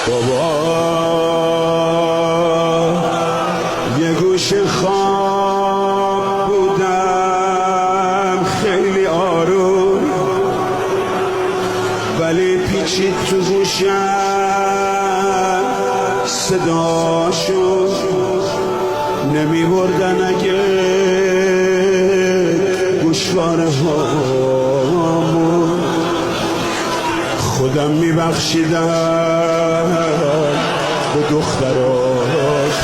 بابا یه گوشه خواب بودم خیلی آروم، ولی پیچید تو گوشم صداشو نمی بردن اگه گوشواره هامون خودم می بخشیدم به دختراش.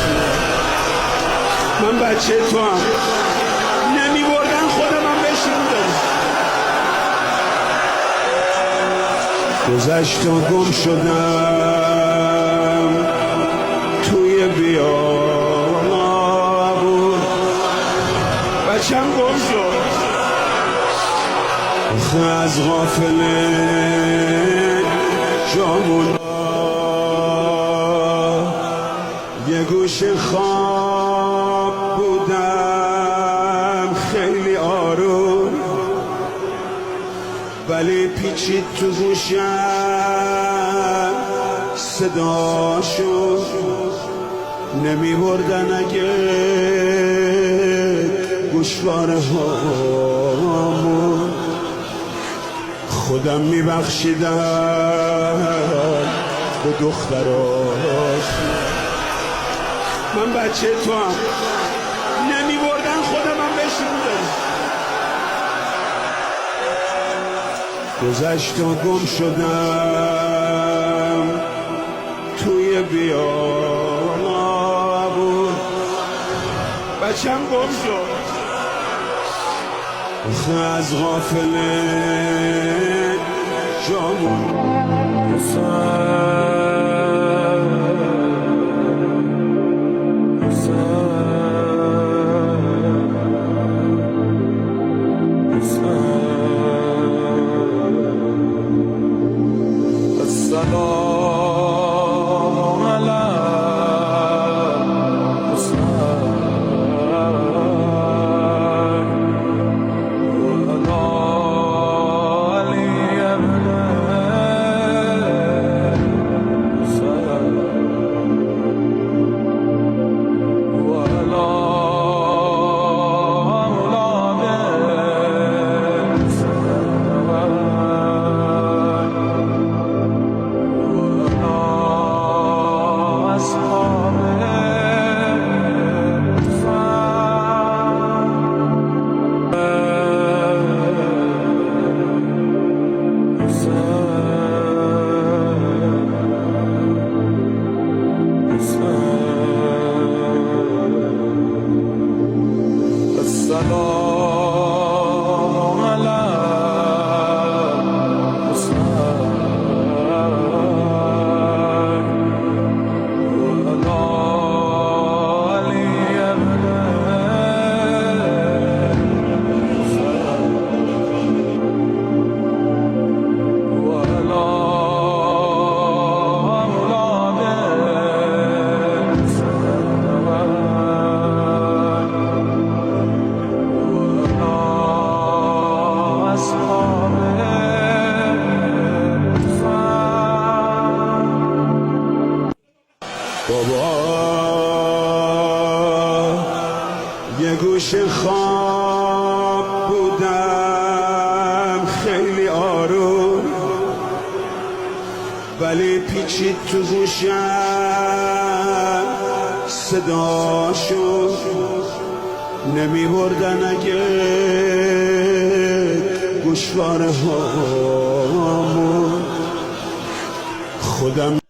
من بچه تو هم نمی بردن خودم بشین دارم. گذشت و گم شدم توی بیابون، بچم گم شد از غافله جامون. یه گوشه خواب بودم خیلی آروم، ولی پیچید تو گوشم صداشو نمی بردن اگه گوشواره هامون خودم می بخشیدم به دختراش. من بچه تو هم نمی بردن خودم بشین دارم. گذشت و گم شدم توی بیابون، بچم گم شد از غافله جامون. بابا یه گوشه خواب بودم خیلی آروم، ولی پیچید تو گوشم صداشو نمی بردن اگه گوشواره هامون خودم